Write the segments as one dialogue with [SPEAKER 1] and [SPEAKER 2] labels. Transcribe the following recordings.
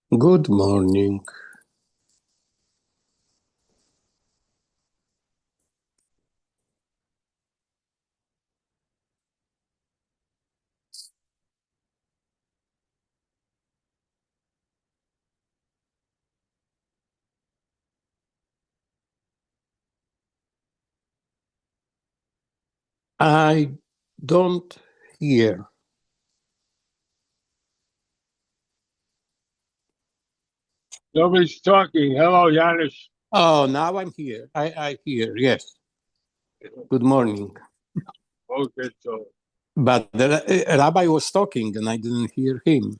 [SPEAKER 1] Good morning. I don't hear.
[SPEAKER 2] Nobody's talking. Hello, Janusz.
[SPEAKER 1] Oh, now I'm here. I hear, yes. Good morning.
[SPEAKER 2] Okay, so
[SPEAKER 1] But the rabbi was talking and I didn't hear him.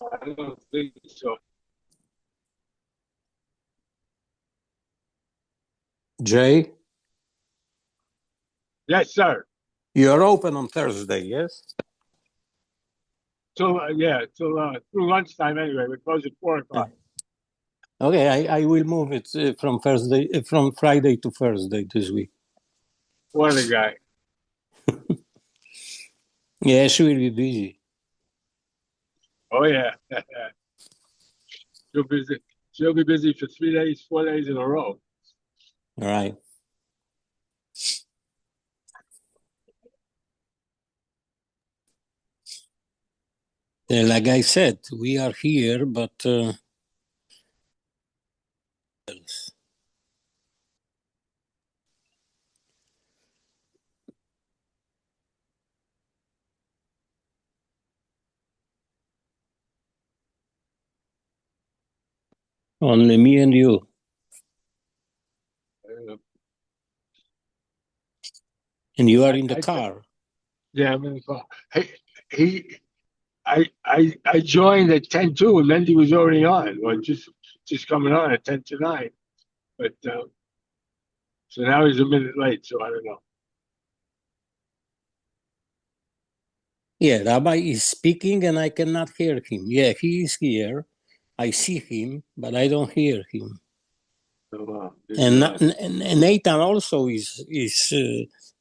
[SPEAKER 2] I don't think so.
[SPEAKER 1] Jay,
[SPEAKER 2] Yes, sir.
[SPEAKER 1] you're open on Thursday, yes?
[SPEAKER 2] Till through lunchtime anyway. We close at 4 o'clock.
[SPEAKER 1] Okay, I will move it from Friday to Thursday this week.
[SPEAKER 2] What a guy.
[SPEAKER 1] Yes, we'll be busy.
[SPEAKER 2] Oh yeah. She'll busy. She'll be busy for 3 days, 4 days in a row.
[SPEAKER 1] All right. Like I said, we are here, but only me and you. And you are in the car.
[SPEAKER 2] Yeah, I'm in the car. I joined at 10 to, and Mendy was already on, or just coming on at 10 to 9. But so now he's a minute late, so I don't know.
[SPEAKER 1] Yeah, Rabbi is speaking and I cannot hear him. Yeah, he is here. I see him, but I don't hear him.
[SPEAKER 2] So,
[SPEAKER 1] And Nathan also is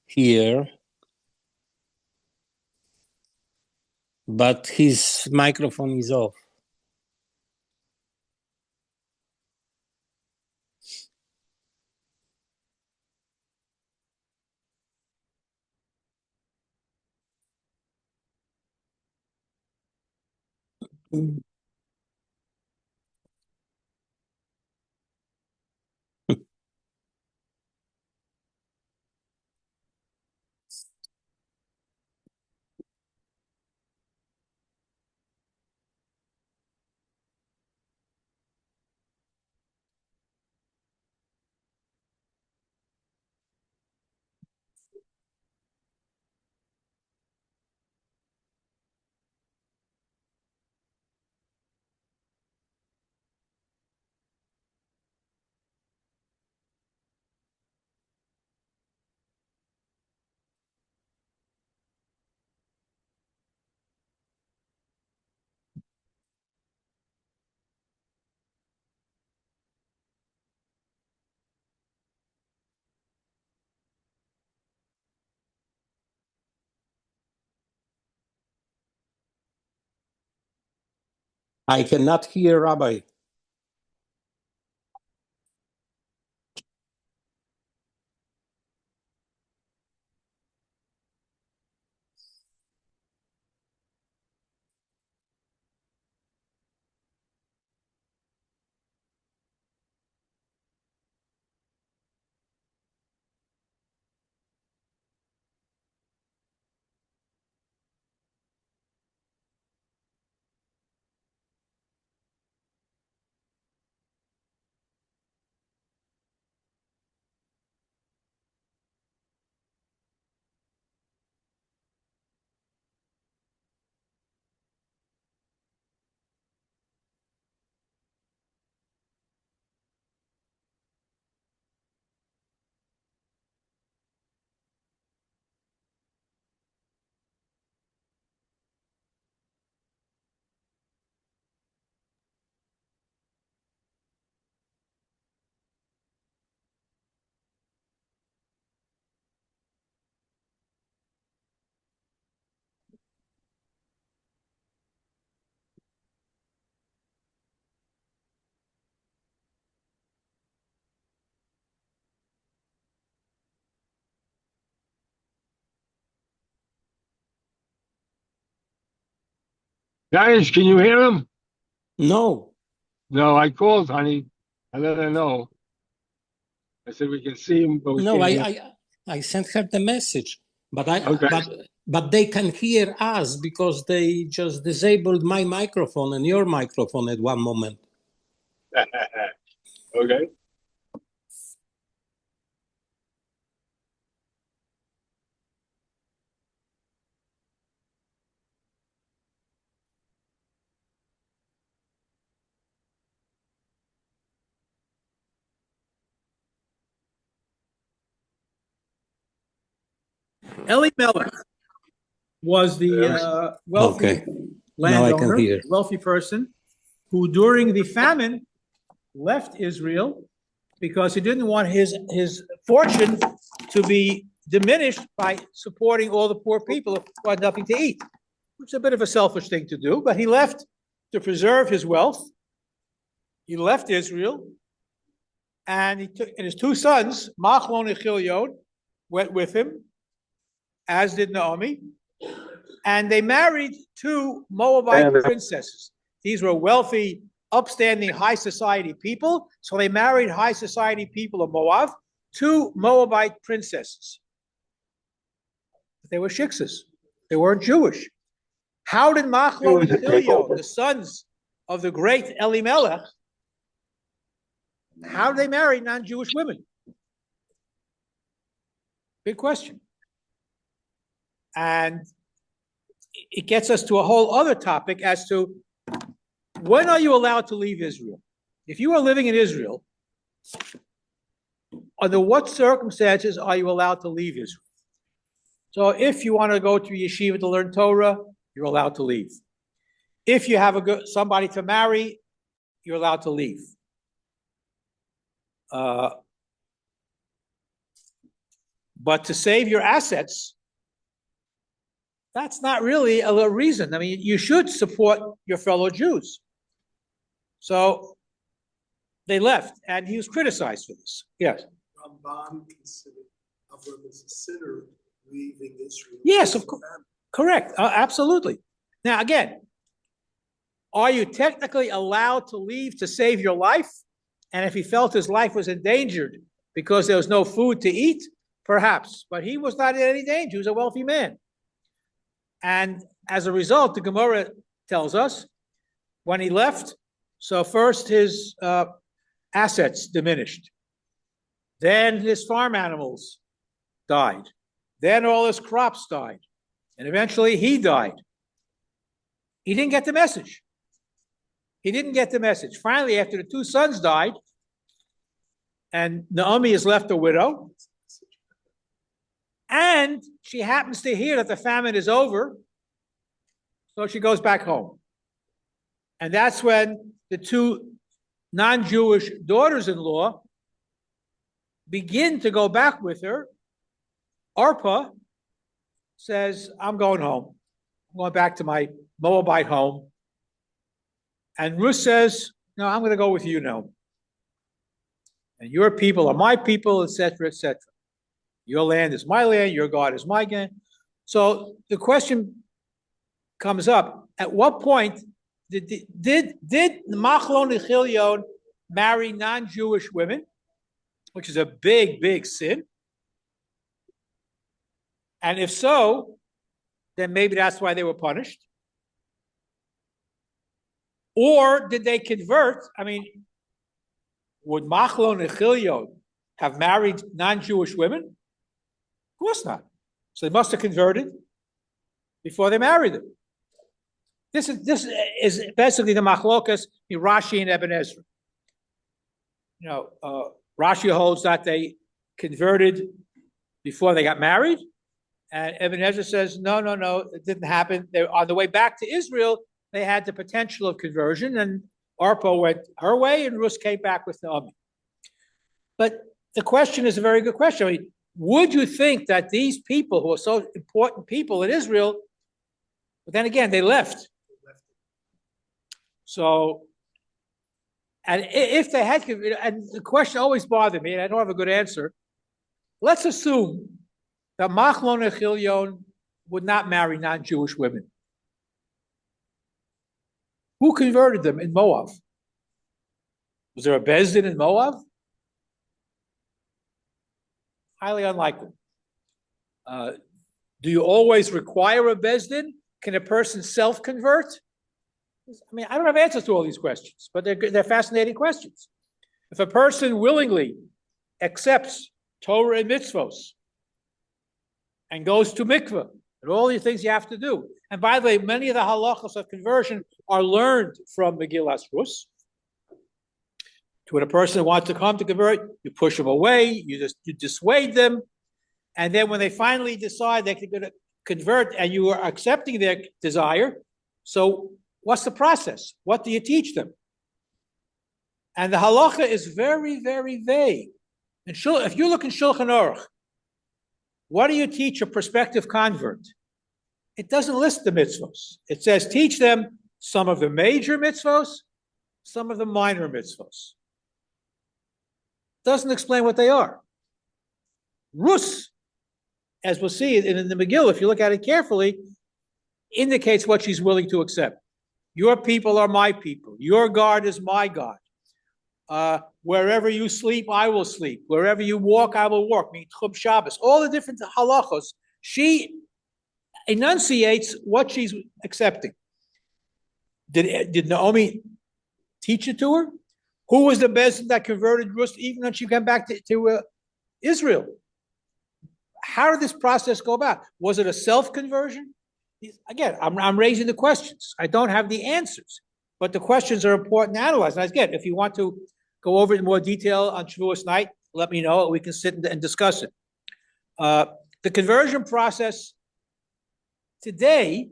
[SPEAKER 1] here, but his microphone is off. I cannot hear Rabbi.
[SPEAKER 2] Guys, can you hear him?
[SPEAKER 1] No,
[SPEAKER 2] No, I called, honey. I let her know. I said we can see him, but we
[SPEAKER 1] no,
[SPEAKER 2] can't hear.
[SPEAKER 1] I sent her the message, but
[SPEAKER 2] Okay.
[SPEAKER 1] but they can hear us because they just disabled my microphone and your microphone at one moment.
[SPEAKER 2] Okay.
[SPEAKER 3] Elimelech was the wealthy
[SPEAKER 1] Okay, now I can
[SPEAKER 3] landowner,
[SPEAKER 1] hear.
[SPEAKER 3] wealthy person, who during the famine left Israel because he didn't want his fortune to be diminished by supporting all the poor people who had nothing to eat, which is a bit of a selfish thing to do, but he left to preserve his wealth. He left Israel, and his two sons, Machlon and Chilion, went with him, as did Naomi, and they married two Moabite princesses. These were wealthy, upstanding, high society people, so they married high society people of Moab, two Moabite princesses. They were shiksas. They weren't Jewish. How did Machlon and Chilion, the sons of the great Elimelech, how did they marry non-Jewish women? Big question. And it gets us to a whole other topic as to when are you allowed to leave Israel? If you are living in Israel, under what circumstances are you allowed to leave Israel? So if you want to go to yeshiva to learn Torah, you're allowed to leave. If you have somebody to marry, you're allowed to leave. But to save your assets, that's not really a reason. I mean, you should support your fellow Jews. So they left, and he was criticized for this. Yes.
[SPEAKER 4] Ramban considered Avram as a sinner leaving Israel.
[SPEAKER 3] Yes, of course. Correct. Absolutely. Now, again, are you technically allowed to leave to save your life? And if he felt his life was endangered because there was no food to eat, perhaps. But he was not in any danger. He was a wealthy man. And as a result, the Gemara tells us when he left, so first his assets diminished. Then his farm animals died. Then all his crops died. And eventually he died. He didn't get the message. He didn't get the message. Finally, after the two sons died, and Naomi is left a widow, and she happens to hear that the famine is over, so she goes back home. And that's when the two non-Jewish daughters-in-law begin to go back with her. Orpah says, I'm going home. I'm going back to my Moabite home. And Ruth says, no, I'm going to go with you now. And your people are my people, etc., etc. Your land is my land, your God is my God. So the question comes up, at what point did Machlon and Chilion marry non-Jewish women, which is a big, big sin? And if so, then maybe that's why they were punished. Or did they convert? I mean, would Machlon and Chilion have married non-Jewish women? Of course not. So they must have converted before they married them. This is basically the machlokas in Rashi and Ibn Ezra. You know, Rashi holds that they converted before they got married, and Ibn Ezra says, no, it didn't happen. They're on the way back to Israel. They had the potential of conversion, and Orpah went her way, and Ruth came back with Naomi. But the question is a very good question. I mean, would you think that these people who are so important people in Israel, but then again, they left. So, and if they had, and the question always bothered me, and I don't have a good answer. Let's assume that Machlon and Chilion would not marry non-Jewish women. Who converted them in Moab? Was there a Bezdin in Moab? Highly unlikely. Do you always require a Bezdin? Can a person self-convert? I mean, I don't have answers to all these questions, but they're fascinating questions. If a person willingly accepts Torah and mitzvos and goes to mikveh, and all these things you have to do. And by the way, many of the halachos of conversion are learned from Megillas Rus. To when a person wants to come to convert, you push them away, you dissuade them, and then when they finally decide they're going to convert and you are accepting their desire, so what's the process? What do you teach them? And the halacha is very, very vague. And if you look in Shulchan Aruch, what do you teach a prospective convert? It doesn't list the mitzvos. It says teach them some of the major mitzvos, some of the minor mitzvos. Doesn't explain what they are. Rus, as we'll see in the Megillah, if you look at it carefully, indicates what she's willing to accept. Your people are my people. Your God is my God. Wherever you sleep, I will sleep. Wherever you walk, I will walk. Chum Shabbos, all the different halachos. She enunciates what she's accepting. Did Naomi teach it to her? Who was the Bezdin that converted Ruth even when she came back to Israel? How did this process go about? Was it a self-conversion? Again, I'm raising the questions. I don't have the answers, but the questions are important to analyze. And again, if you want to go over it in more detail on Shavuos night, let me know. We can sit and discuss it. The conversion process today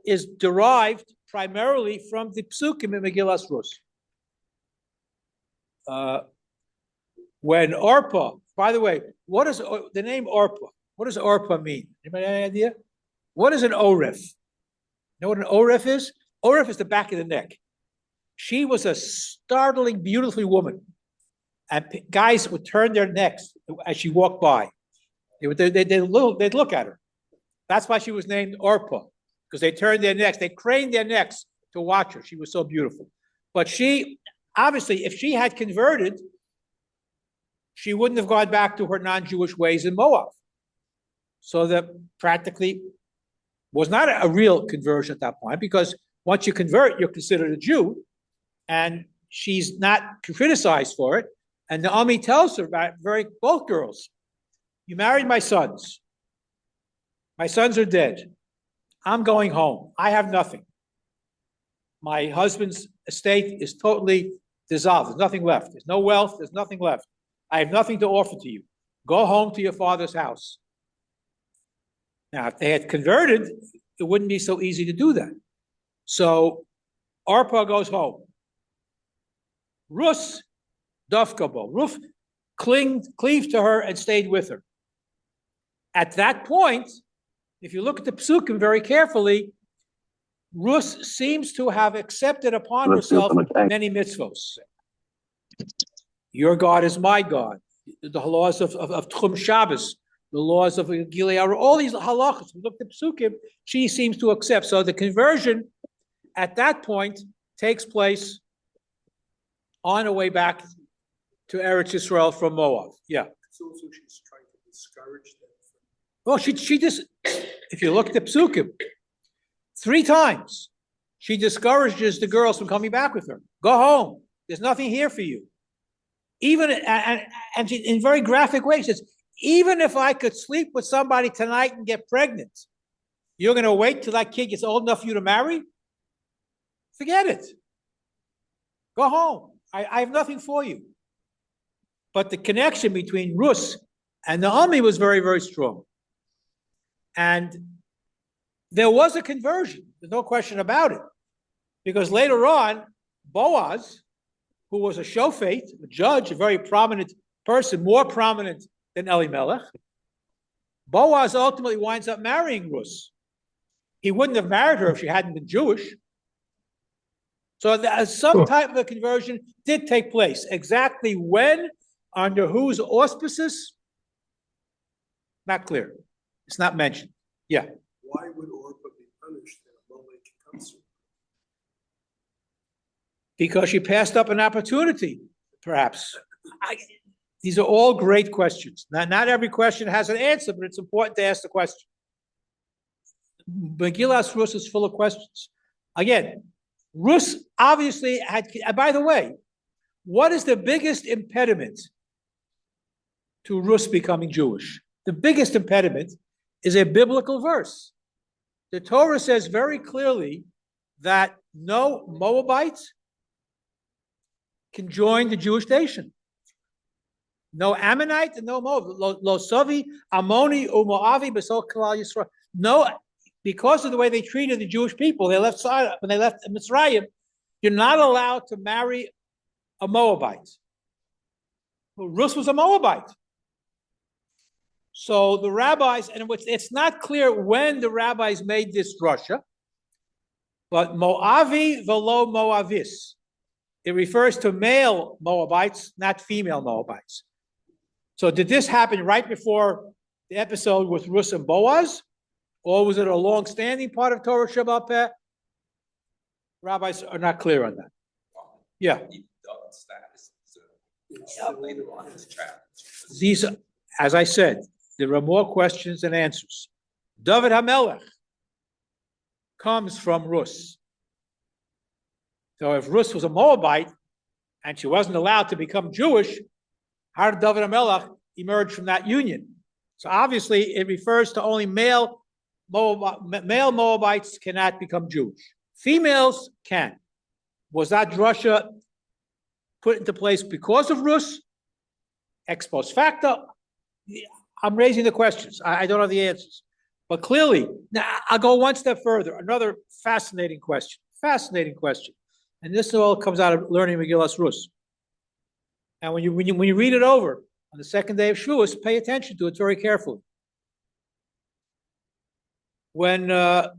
[SPEAKER 3] is derived primarily from the psukim in Megillas Rus. When Orpah, by the way, what is the name Orpah? What does Orpah mean? Anybody have any idea? What is an oref? You know what an oref is? Oref is the back of the neck. She was a startling, beautiful woman. And guys would turn their necks as she walked by. They'd look at her. That's why she was named Orpah, because they turned their necks. They craned their necks to watch her. She was so beautiful. But she, obviously, if she had converted, she wouldn't have gone back to her non-Jewish ways in Moab. So that practically was not a real conversion at that point, because once you convert, you're considered a Jew, and she's not criticized for it. And Naomi tells her about both girls, you married my sons. My sons are dead. I'm going home. I have nothing. My husband's estate is totally dissolved. There's nothing left. There's no wealth. There's nothing left. I have nothing to offer to you. Go home to your father's house. Now, if they had converted, it wouldn't be so easy to do that. So Orpah goes home. Rus dafkabo. Ruth cleaved to her and stayed with her. At that point, if you look at the psukim very carefully, Ruth seems to have accepted upon herself many mitzvos. Your God is my God. The laws of Tchum Shabbos, the laws of Gilead, all these halachas. We look at the psukim, she seems to accept. So the conversion at that point takes place on her way back to Eretz Yisrael from Moab. Yeah.
[SPEAKER 4] So she's trying to discourage them.
[SPEAKER 3] Well, she just, if you look at the psukim, 3 times she discourages the girls from coming back with her. Go home. There's nothing here for you. Even and she, in very graphic ways, says, even if I could sleep with somebody tonight and get pregnant, you're going to wait till that kid gets old enough for you to marry? Forget it. Go home. I have nothing for you. But the connection between Rus and Naomi was very, very strong. And there was a conversion. There's no question about it. Because later on, Boaz, who was a shofet, a judge, a very prominent person, more prominent than Elimelech, Boaz ultimately winds up marrying Rus. He wouldn't have married her if she hadn't been Jewish. So some type of a conversion did take place. Exactly when, under whose auspices, not clear. It's not mentioned. Yeah.
[SPEAKER 4] Why would Orpah be punished that Amalek comes to her?
[SPEAKER 3] Because she passed up an opportunity, perhaps. These are all great questions. Not every question has an answer, but it's important to ask the question. Megillas Rus is full of questions. Again, Rus obviously had, by the way, what is the biggest impediment to Rus becoming Jewish? The biggest impediment is a biblical verse. The Torah says very clearly that no Moabite can join the Jewish nation. No Ammonite and no Moab. Lo Savi, Ammoni, Umoavi, Besol Kalal Yisrael. No, because of the way they treated the Jewish people, when they left Mitzrayim, you're not allowed to marry a Moabite. Well, Rus was a Moabite. So the rabbis, and it's not clear when the rabbis made this drasha, but Moavi velo Moavis. It refers to male Moabites, not female Moabites. So did this happen right before the episode with Rus and Boaz? Or was it a long-standing part of Torah Shabbat Peh? Rabbis are not clear on that. Yeah. These, as I said, there are more questions than answers. David HaMelech comes from Rus. So if Rus was a Moabite and she wasn't allowed to become Jewish, how did David HaMelech emerge from that union? So obviously it refers to only male Moabites cannot become Jewish. Females can. Was that drasha put into place because of Rus? Ex post facto? I'm raising the questions. I don't have the answers. But clearly, now I'll go one step further. Another fascinating question. Fascinating question. And this all comes out of learning Megillas Rus. And when you read it over on the second day of Shavuos, pay attention to it very carefully. When no,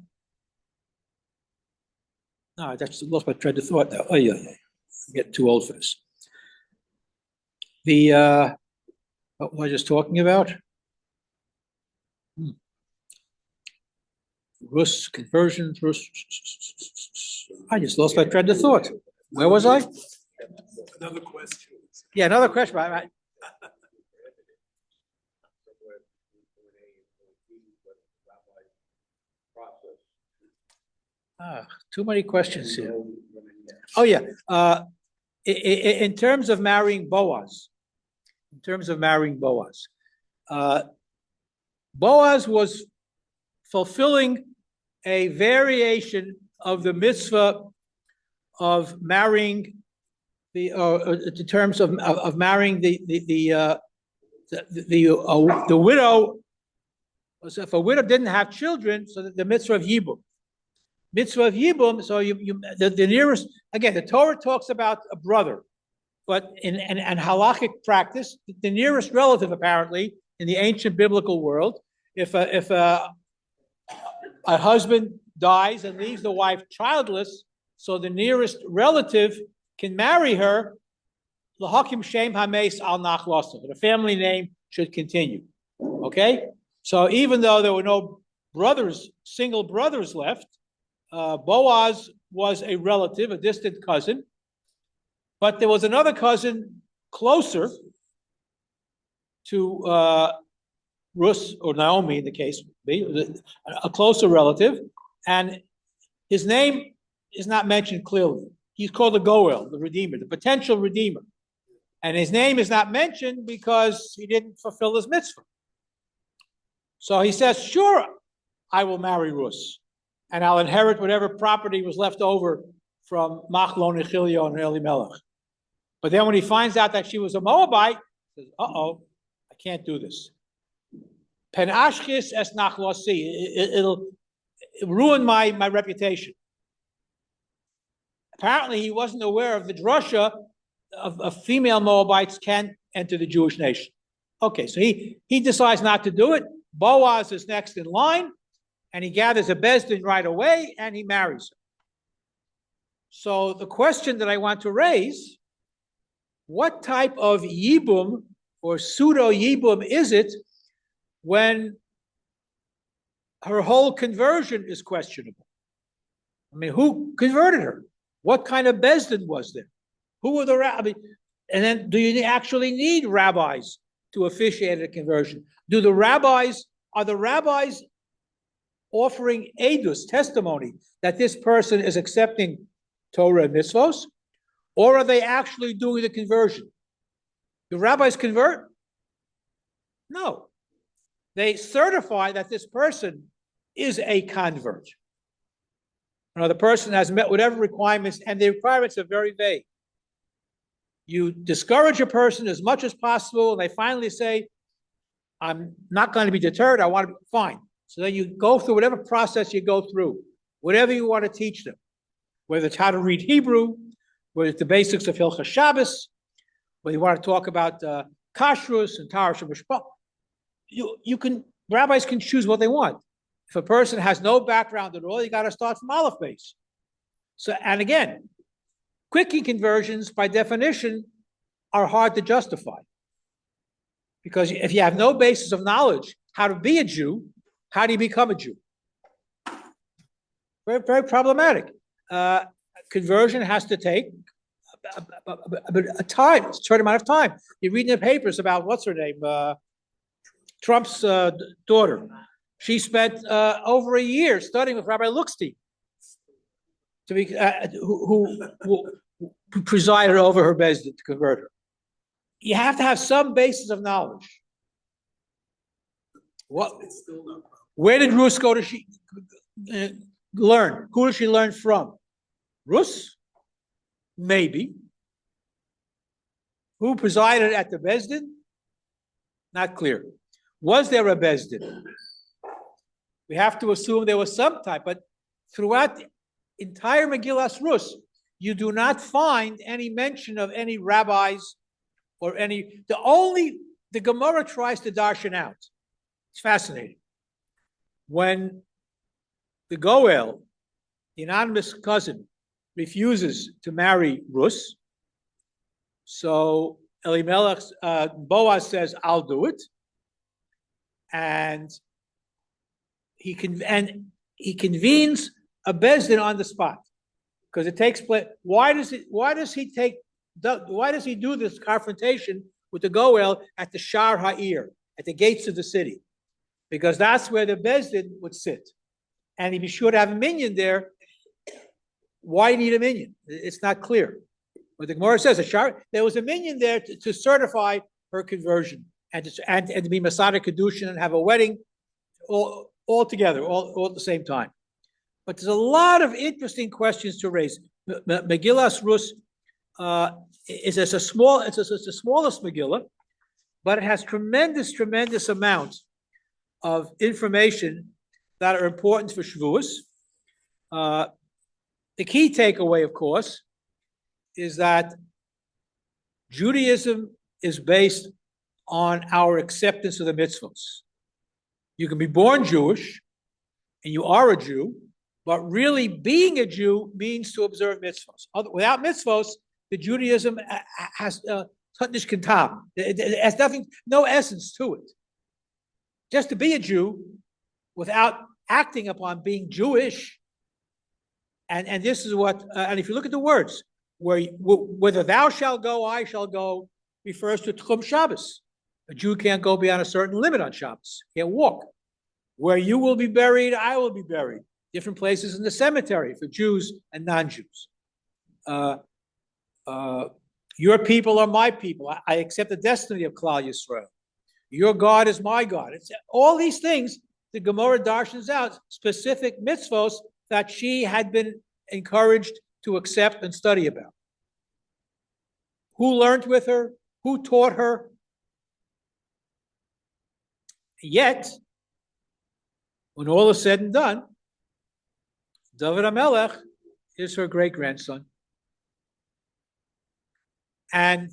[SPEAKER 3] I just lost my train of thought now. Oh yeah, I'm getting too old for this. The what was I just talking about? Rus conversion. Rus. I just lost my train of thought. Where was I?
[SPEAKER 4] Another question.
[SPEAKER 3] Yeah, another question. Right. Too many questions here. Oh yeah. In terms of marrying Boaz, Boaz was fulfilling a variation of the mitzvah of marrying in terms of marrying the widow. So if a widow didn't have children, so the mitzvah of Yibum. Mitzvah of Yibum, so the nearest, again, the Torah talks about a brother, but in halachic practice, the nearest relative apparently in the ancient biblical world, if a husband dies and leaves the wife childless, so the nearest relative can marry her, l'hakim shem hameis al nachlaso. The family name should continue. Okay? So even though there were no brothers, single brothers left, Boaz was a relative, a distant cousin, but there was another cousin closer to Rus, or Naomi in the case, a closer relative, and his name is not mentioned clearly. He's called the Goel, the Redeemer, the potential Redeemer. And his name is not mentioned because he didn't fulfill his mitzvah. So he says, sure, I will marry Rus, and I'll inherit whatever property was left over from Machlon and Chilio and Elimelech. But then when he finds out that she was a Moabite, he says, uh-oh, I can't do this. Pen ashkis es nachlosi. It'll ruin my reputation. Apparently, he wasn't aware of the drasha of female Moabites can enter the Jewish nation. Okay, so he decides not to do it. Boaz is next in line, and he gathers a bezdin right away, and he marries her. So the question that I want to raise, what type of yibum or pseudo-yibum is it when her whole conversion is questionable? I mean, who converted her? What kind of Bezdin was there? Who were the rabbis? And then, do you actually need rabbis to officiate a conversion? Are the rabbis offering edus, testimony, that this person is accepting Torah and mitzvos, or are they actually doing the conversion? Do rabbis convert? No. They certify that this person is a convert. The person has met whatever requirements, and the requirements are very vague. You discourage a person as much as possible, and they finally say, I'm not going to be deterred, I want to be fine. So then you go through whatever process you go through, whatever you want to teach them, whether it's how to read Hebrew, whether it's the basics of Hilchas Shabbos, whether you want to talk about kashrus and Torah Shabbat. Rabbis can choose what they want. If a person has no background at all, you got to start from Aleph base. So, and again, quickie conversions by definition are hard to justify. Because if you have no basis of knowledge how to be a Jew, how do you become a Jew? Very, very problematic. Conversion has to take a time, a certain amount of time. You read in the papers about, what's her name? Trump's daughter. She spent over a year studying with Rabbi Luxstein, to be who presided over her bezdin to convert her. You have to have some basis of knowledge. Where did Rus go to learn? Who did she learn from? Rus? Maybe. Who presided at the bezdin? Not clear. Was there a bezdin? We have to assume there was some type, but throughout the entire Megillas Rus, you do not find any mention of any rabbis or any. The Gemara tries to darshan out. It's fascinating. When the Goel, the anonymous cousin, refuses to marry Rus, so Elimelech, Boaz says, I'll do it. And he convenes a bezdin on the spot, because it takes place. Why does he do this confrontation with the Goel at the Shar Ha'ir, at the gates of the city? Because that's where the bezdin would sit, and he'd be sure to have a minion there. Why need a minion? It's not clear. But the Gemara says there was a minion there to certify her conversion and to be Masada Kedushin and have a wedding all together, all at the same time. But there's a lot of interesting questions to raise. Megillas Rus it's the smallest Megillah, but it has tremendous amounts of information that are important for Shavuos. The key takeaway, of course, is that Judaism is based on our acceptance of the mitzvos. You can be born Jewish, and you are a Jew, but really being a Jew means to observe mitzvos. Without mitzvos, the Judaism has it has nothing, no essence to it. Just to be a Jew without acting upon being Jewish, and this is what, and if you look at the words, whether thou shalt go, I shall go, refers to Tchum Shabbos. A Jew can't go beyond a certain limit on Shabbos. Can't walk. Where you will be buried, I will be buried. Different places in the cemetery for Jews and non-Jews. Your people are my people. I accept the destiny of Klal Yisrael. Your God is my God. It's all these things the Gemara darshans out, specific mitzvos that she had been encouraged to accept and study about. Who learned with her? Who taught her? Yet, when all is said and done, David HaMelech is her great-grandson. And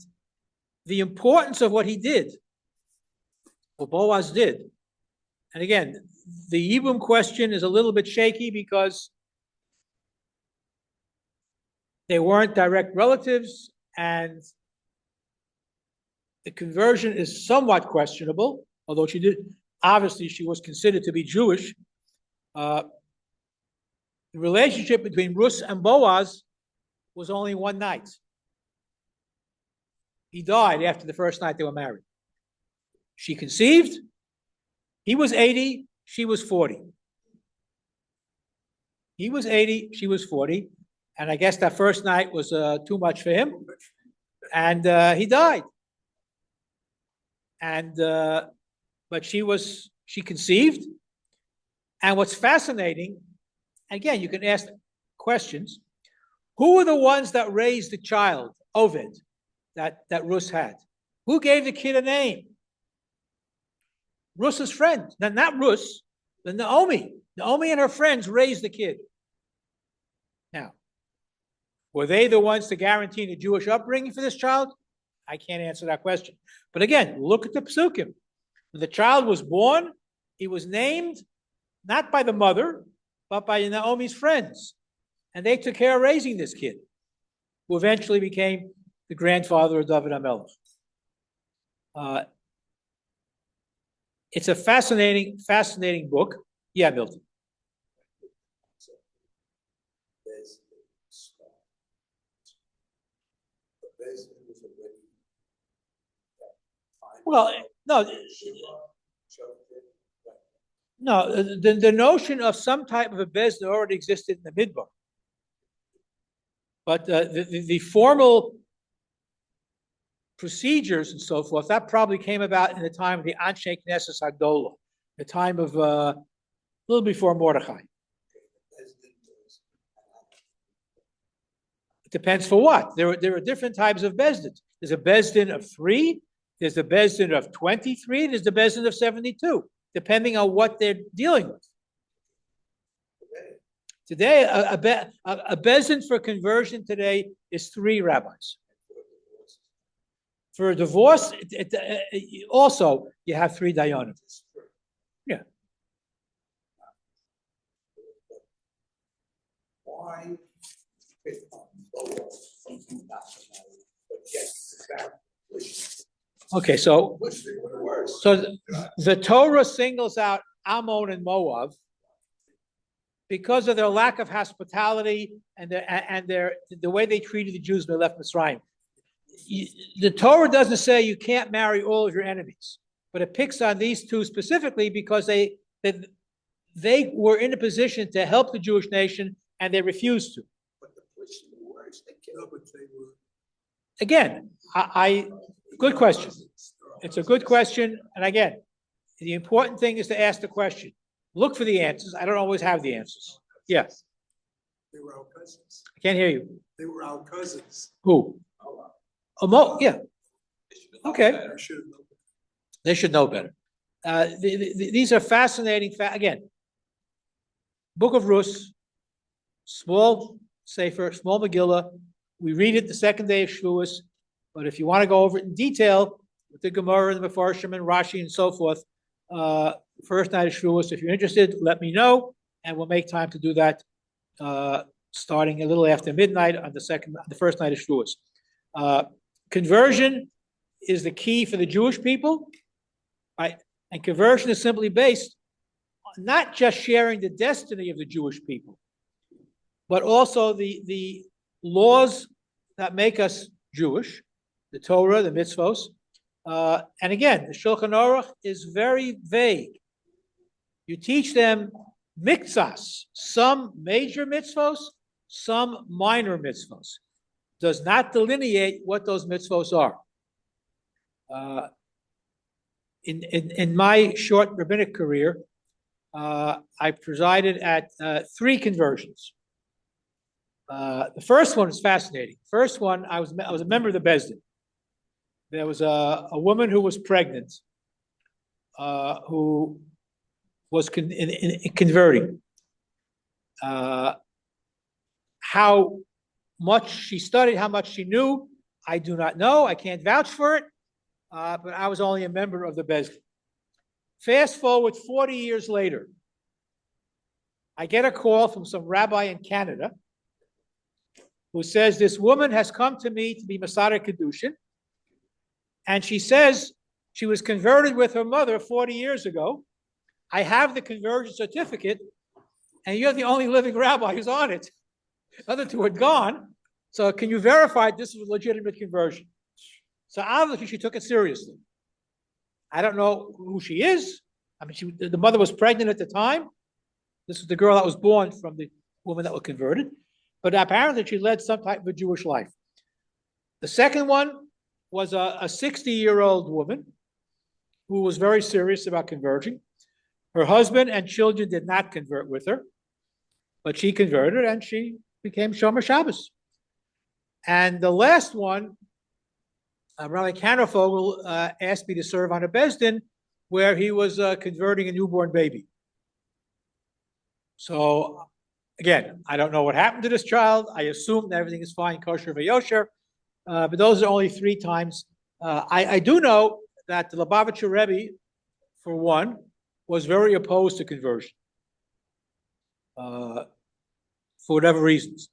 [SPEAKER 3] the importance of what he did, what Boaz did, and again, the Yibum question is a little bit shaky because they weren't direct relatives, and the conversion is somewhat questionable, although she was considered to be Jewish. The relationship between Rus and Boaz was only one night. He died after the first night they were married. She conceived. He was 80. She was 40. He was 80. She was 40. And I guess that first night was too much for him. And he died. And but she conceived. And what's fascinating, again, you can ask questions. Who were the ones that raised the child, Ovid, that Rus had? Who gave the kid a name? Rus's friend. No, not Rus, but Naomi. Naomi and her friends raised the kid. Now, were they the ones to guarantee the Jewish upbringing for this child? I can't answer that question. But again, look at the psukim. When the child was born, he was named not by the mother, but by Naomi's friends. And they took care of raising this kid, who eventually became the grandfather of David HaMelech. It's a fascinating book. Yeah, Milton. Well, no, the notion of some type of a bezdin already existed in the Midbar. But the formal procedures and so forth, that probably came about in the time of the Anshe Knesset Hagdolah, the time of a little before Mordechai. It depends for what. There are different types of bezdins. There's a bezdin of 3, there's a bezdin of 23, there's the bezdin of 72, depending on what they're dealing with. Today, a bezdin for conversion today is 3 rabbis. For a divorce, also you have 3 dayanim. Yeah.
[SPEAKER 4] Why?
[SPEAKER 3] Okay, so the Torah singles out Ammon and Moab because of their lack of hospitality and the way they treated the Jews when they left Mitzrayim. The Torah doesn't say you can't marry all of your enemies, but it picks on these 2 specifically because they were in a position to help the Jewish nation and they refused to.
[SPEAKER 4] But the words they killed, but they were.
[SPEAKER 3] Again, good question. It's a good question. And again, the important thing is to ask the question. Look for the answers. I don't always have the answers. Yes.
[SPEAKER 4] They were our cousins.
[SPEAKER 3] I can't hear you.
[SPEAKER 4] They were our cousins.
[SPEAKER 3] Who? Yeah. Okay. They should know better. These are fascinating. Again, Book of Rus, small Sefer, small Megillah. We read it the second day of Shavuos. But if you want to go over it in detail with the Gemara and the Mefarshim and Rashi and so forth, first night of Shavuos, if you're interested, let me know, and we'll make time to do that starting a little after midnight on the first night of Shavuos. Conversion is the key for the Jewish people, right? And conversion is simply based on not just sharing the destiny of the Jewish people, but also the laws that make us Jewish, the Torah, the mitzvos. And again, the Shulchan Aruch is very vague. You teach them miktsas, some major mitzvos, some minor mitzvos. Does not delineate what those mitzvos are. In my short rabbinic career, I presided at 3 conversions. The first one is fascinating. First one, I was a member of the Bezdin. There was a woman who was pregnant, who was converting. How much she studied, how much she knew, I do not know. I can't vouch for it, but I was only a member of the Bezdin. Fast forward 40 years later, I get a call from some rabbi in Canada who says, this woman has come to me to be Masada Kedushin, and she says she was converted with her mother 40 years ago. I have the conversion certificate, and you're the only living rabbi who's on it. The other 2 had gone, So can you verify this was a legitimate conversion? So obviously she took it seriously. I don't know who she is. I mean, the mother was pregnant at the time. This was the girl that was born from the woman that was converted. But apparently she led some type of a Jewish life. The second one was a 60-year-old woman who was very serious about converting. Her husband and children did not convert with her, but she converted and she became Shomer Shabbos. And the last one, Rabbi Kannerfogel asked me to serve on a Bezdin where he was converting a newborn baby. So again, I don't know what happened to this child. I assume that everything is fine, kosher v'yosher, but those are only 3 times. I do know that the Lubavitcher Rebbe, for one, was very opposed to conversion for whatever reasons.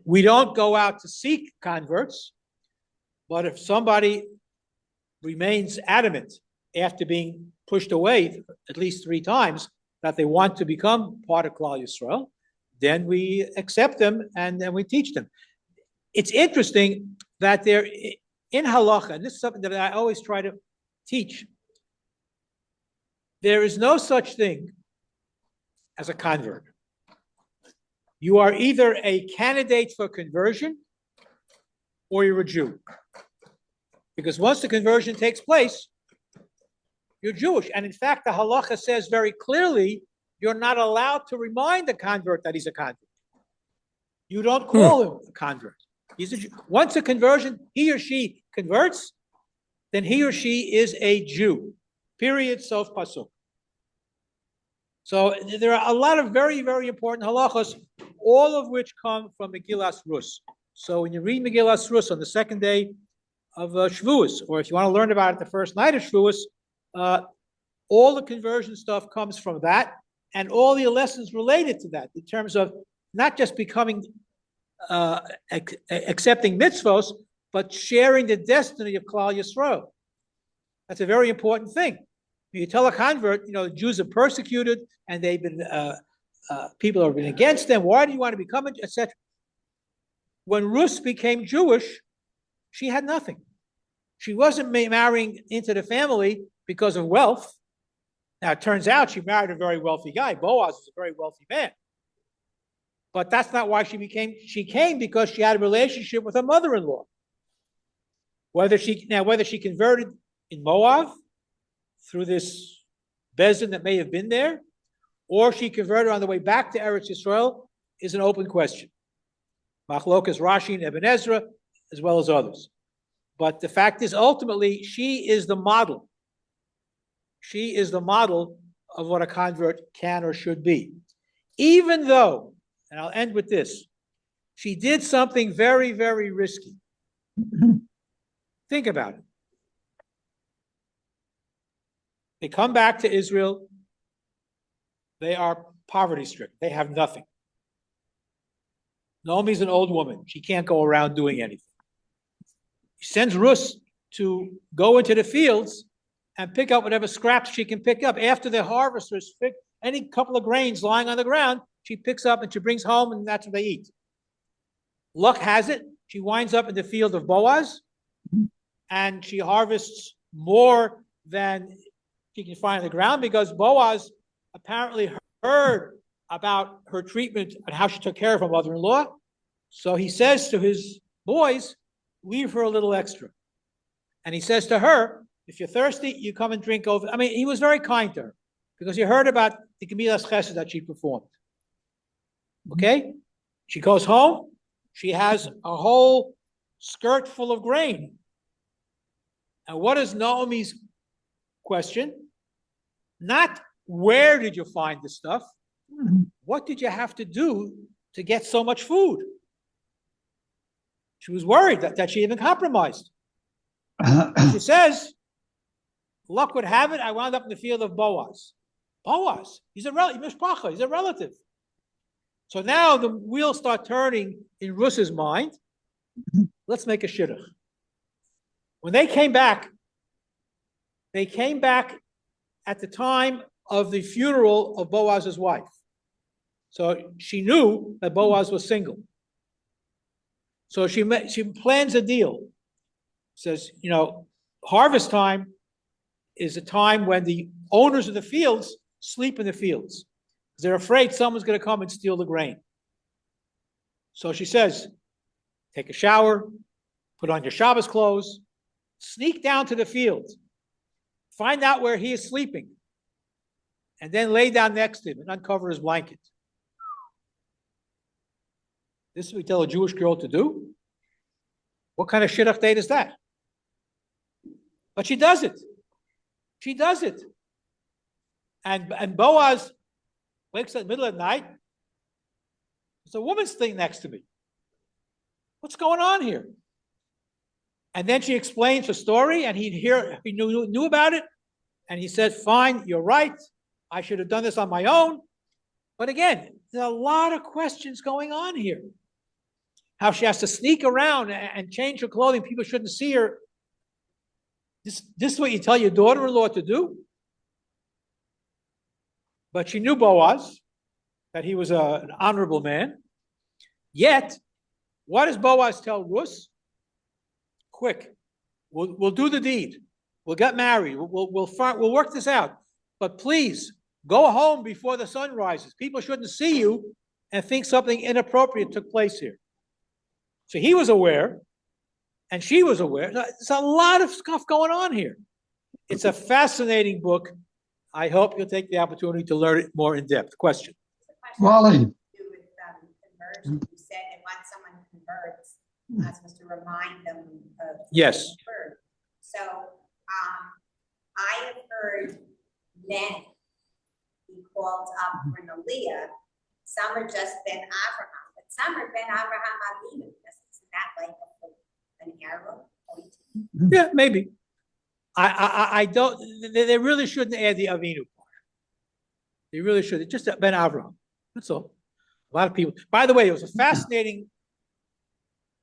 [SPEAKER 3] We don't go out to seek converts, but if somebody remains adamant after being pushed away at least 3 times that they want to become part of Klal Yisrael, then we accept them and then we teach them. It's interesting that they're in halacha, and this is something that I always try to teach. There is no such thing as a convert. You are either a candidate for conversion or you're a Jew. Because once the conversion takes place, you're Jewish. And in fact, the halacha says very clearly, you're not allowed to remind the convert that he's a convert. You don't call him a convert. He's a Jew. Once a conversion, he or she converts, then he or she is a Jew. Period. Sof pasuk. So there are a lot of very, very important halachos, all of which come from Megillas Rus. So when you read Megillas Rus on the second day of Shavuos, or if you want to learn about it the first night of Shavuos, all the conversion stuff comes from that, and all the lessons related to that, in terms of not just becoming, accepting mitzvos, but sharing the destiny of Klal Yisrael. That's a very important thing. You tell a convert, the Jews are persecuted and they've been, people have been against them. Why do you want to become it, etc. When Rus became Jewish, she had nothing. She wasn't marrying into the family because of wealth. Now, it turns out she married a very wealthy guy. Boaz was a very wealthy man. But that's not why she came because she had a relationship with her mother-in-law. Whether she converted in Moab through this Bezdin that may have been there, or she converted on the way back to Eretz Yisrael is an open question. Machlokas Rashi and Ibn Ezra, as well as others. But the fact is, ultimately, she is the model. She is the model of what a convert can or should be. Even though, and I'll end with this, she did something very, very risky. Think about it. They come back to Israel. They are poverty-stricken. They have nothing. Naomi's an old woman. She can't go around doing anything. She sends Rus to go into the fields and pick up whatever scraps she can pick up. After the harvesters pick any couple of grains lying on the ground, she picks up and she brings home, and that's what they eat. Luck has it, she winds up in the field of Boaz, and she harvests more than she can find on the ground because Boaz apparently heard about her treatment and how she took care of her mother-in-law. So he says to his boys, leave her a little extra. And he says to her, if you're thirsty, you come and drink over. I mean, he was very kind to her because he heard about the Gemilas Chesed that she performed. Okay? She goes home. She has a whole skirt full of grain. And what is Naomi's question? Not where did you find the stuff? What did you have to do to get so much food? She was worried that she even compromised. She says, luck would have it, I wound up in the field of Boaz. Boaz, he's a relative. So now the wheels start turning in Rus's mind. Let's make a shidduch. When they came back at the time of the funeral of Boaz's wife. So she knew that Boaz was single. So she plans a deal. Says, you know, harvest time is a time when the owners of the fields sleep in the fields. They're afraid someone's going to come and steal the grain. So she says, take a shower, put on your Shabbos clothes, sneak down to the field, find out where he is sleeping, and then lay down next to him and uncover his blanket. This is what we tell a Jewish girl to do? What kind of shidduch date is that? But she does it. She does it. And Boaz wakes up in the middle of the night. There's a woman sitting next to me. What's going on here? And then she explains her story, and he knew about it, and he said, fine, you're right. I should have done this on my own. But again, there's a lot of questions going on here. How she has to sneak around and change her clothing. People shouldn't see her. This is what you tell your daughter-in-law to do? But she knew Boaz, that he was an honorable man. Yet, what does Boaz tell Ruth? Quick, we'll do the deed. We'll get married. We'll work this out. But please, go home before the sun rises. People shouldn't see you and think something inappropriate took place here. So he was aware, and she was aware. There's a lot of stuff going on here. It's a fascinating book. I hope you'll take the opportunity to learn it more in depth. Question.
[SPEAKER 5] Wally.
[SPEAKER 6] Conversion. You said that once someone converts, I'm supposed to remind them of
[SPEAKER 3] Yes.
[SPEAKER 6] convert. So I have heard men be called up for an aliyah. Some are just Ben Avraham, but some are Ben Avraham Avinu. Isn't that like an arrow point?
[SPEAKER 3] Yeah, maybe. I don't. They really shouldn't add the Avinu part. They really should. It's just Ben Avraham. That's all. A lot of people. By the way, it was a fascinating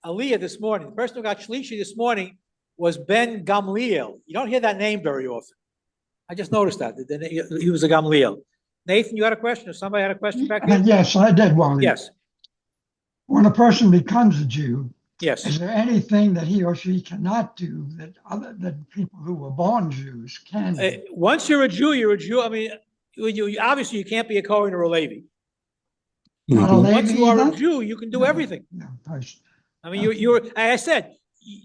[SPEAKER 3] aliyah this morning. The person who got shlishi this morning was Ben Gamliel. You don't hear that name very often. I just noticed that. He was a Gamliel. Nathan, you had a question, or somebody had a question back there?
[SPEAKER 5] Yes, I did, Wally.
[SPEAKER 3] Yes.
[SPEAKER 5] When a person becomes a Jew,
[SPEAKER 3] Yes.
[SPEAKER 5] is there anything that he or she cannot do that people who were born Jews can do?
[SPEAKER 3] Once you're a Jew, you're a Jew. I mean, you obviously you can't be a Kohen or a Levi.
[SPEAKER 5] Not a Levi
[SPEAKER 3] Once you are a
[SPEAKER 5] either?
[SPEAKER 3] Jew, you can do
[SPEAKER 5] No,
[SPEAKER 3] everything.
[SPEAKER 5] no,
[SPEAKER 3] I mean, you're, like I said,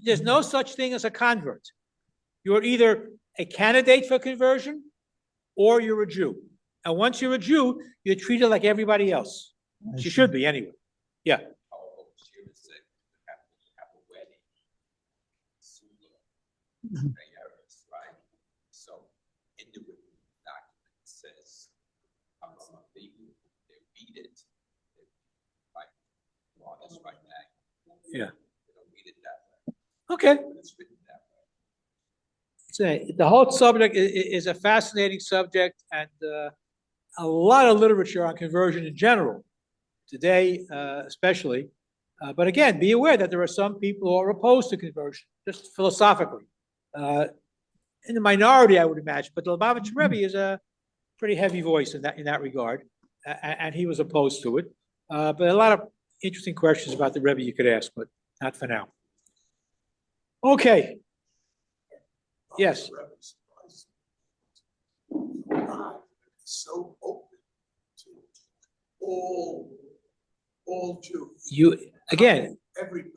[SPEAKER 3] there's no such thing as a convert. You're either a candidate for conversion or you're a Jew. And once you're a Jew, you're treated like everybody else.
[SPEAKER 5] I
[SPEAKER 3] You
[SPEAKER 5] see.
[SPEAKER 3] should be anyway. Yeah.
[SPEAKER 5] Mhm.
[SPEAKER 7] Right? So in the written document it says, they read it, right? Well, that's right back.
[SPEAKER 3] Yeah.
[SPEAKER 7] They don't read it that way,
[SPEAKER 3] Okay.
[SPEAKER 7] but it's written that way.
[SPEAKER 3] The whole subject is a fascinating subject, and a lot of literature on conversion in general today, especially. But again, be aware that there are some people who are opposed to conversion, just philosophically. In the minority, I would imagine, but the Lubavitch Rebbe is a pretty heavy voice in that regard, and he was opposed to it. But a lot of interesting questions about the Rebbe you could ask, but not for now. Okay. Yes.
[SPEAKER 4] God is so open to all Jews.
[SPEAKER 3] Again,
[SPEAKER 4] Everybody.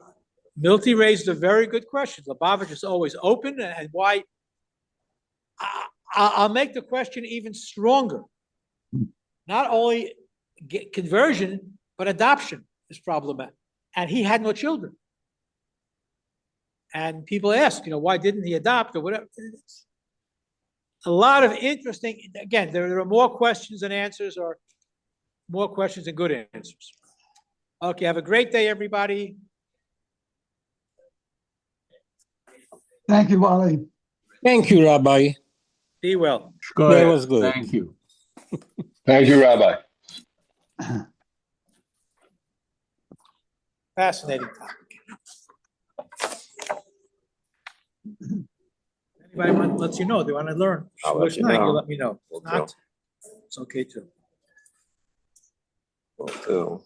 [SPEAKER 3] Milty raised a very good question. Lubavitch is always open, and why? I'll make the question even stronger. Not only conversion, but adoption is problematic. And he had no children. And people ask, why didn't he adopt or whatever? A lot of interesting, again, there are more questions than answers, or more questions than good answers. Okay, have a great day, everybody.
[SPEAKER 5] Thank you, Wally.
[SPEAKER 1] Thank you, Rabbi.
[SPEAKER 3] Be well.
[SPEAKER 1] That was good.
[SPEAKER 2] Thank you.
[SPEAKER 8] Thank you, Rabbi.
[SPEAKER 3] Fascinating topic. Anybody lets you know, they want to learn.
[SPEAKER 8] I'll let you know.
[SPEAKER 3] You let me know.
[SPEAKER 8] Will do.
[SPEAKER 3] Not, it's okay too.
[SPEAKER 8] Will do.